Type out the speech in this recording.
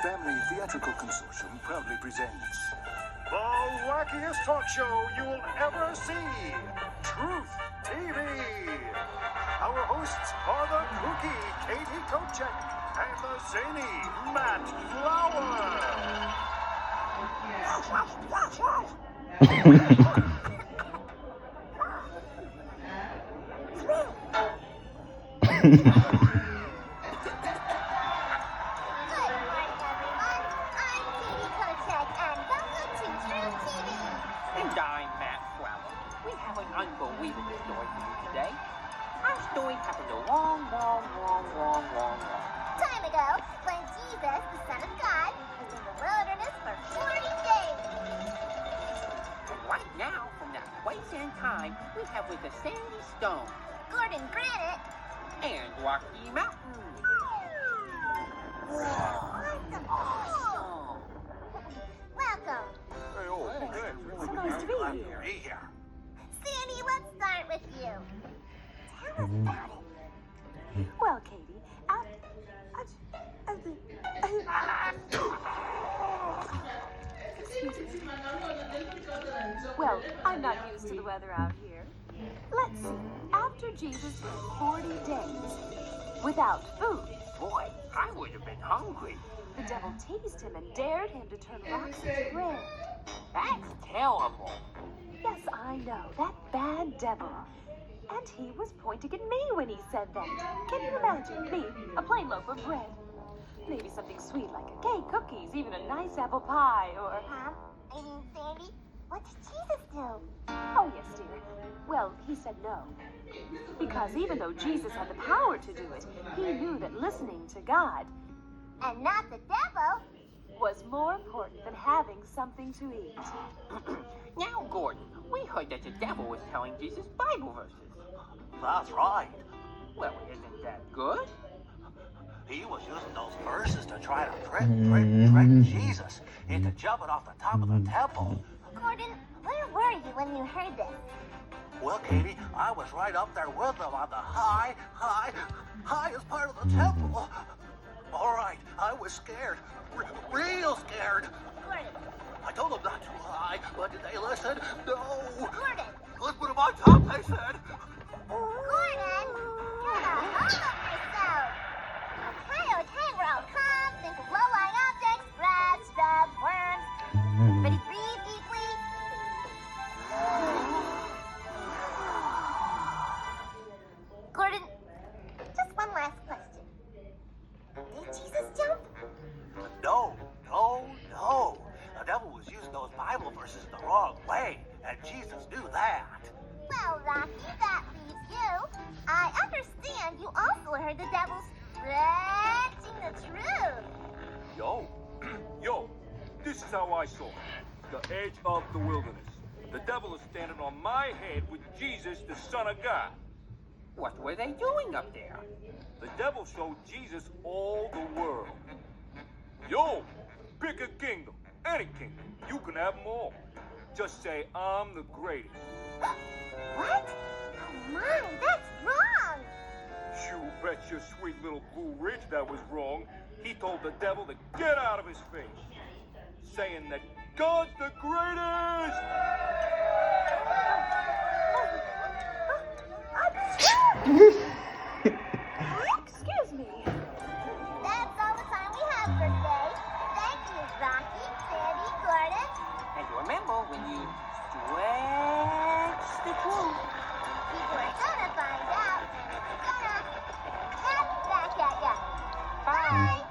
Family Theatrical Consortium proudly presents the wackiest talk show you will ever see, Truth TV. Our hosts are the kooky Katie Kochek and the zany Matt Flower. And I'm Matt Flower. We have an unbelievable story for you today. Our story happened a long time ago, when Jesus, the Son of God, was in the wilderness for 40 days. And right now, from that place and time, we have with us Sandy Stone Gordon Granite and Rocky Mountain. Welcome. So nice to be here. Sandy, let's start with you. Tell us about it. Well, Katie, excuse me. Well, I'm not used to the weather out here. Let's see. After Jesus spent 40 days without food, Boy, I would have been hungry. the devil teased him and dared him to turn rocks into bread. That's terrible. Yes, I know, that bad devil. And he was pointing at me when he said that. Can you imagine me, a plain loaf of bread? Maybe something sweet like a cake, cookies, even a nice apple pie, or... Sandy, what did Jesus do? Oh, yes, dear. Well, he said no. Because even though Jesus had the power to do it, he knew that listening to God And not the devil. was more important than having something to eat. Now, Gordon, we heard that the devil was telling Jesus Bible verses. That's right. Well, isn't that good? He was using those verses to try to trick Jesus into jumping off the top of the temple. Gordon, where were you when you heard this? Well, Katie, I was right up there with them on the highest part of the temple. All right, I was scared, real scared. Gordon, I told them not too high, but did they listen? No. Gordon, Let's put them on top, they said. Gordon, get a hold of yourself. Okay, we're all calm. Think of low-lying objects, rats, bugs, worms. Ready, breathe deeply. Gordon, just one last question. Did Jesus jump? No. The devil was using those Bible verses the wrong way, and Jesus knew that. Well, Rocky, that leaves you. I understand you also heard the devil stretching the truth. Yo, this is how I saw it. The edge of the wilderness. The devil is standing on my head with Jesus, the Son of God. What were they doing up there? The devil showed Jesus all the world. Yo, pick a kingdom, any kingdom. You can have them all. Just say, I'm the greatest. What? Oh my, that's wrong. You bet your sweet little Blue Ridge that was wrong. He told the devil to get out of his face, saying that God's the greatest! Excuse me. That's all the time we have for today. Thank you, Rocky, Sandy, Gordon. And remember, when you stretch the truth, People are gonna find out, and it's gonna snap back at ya. Bye.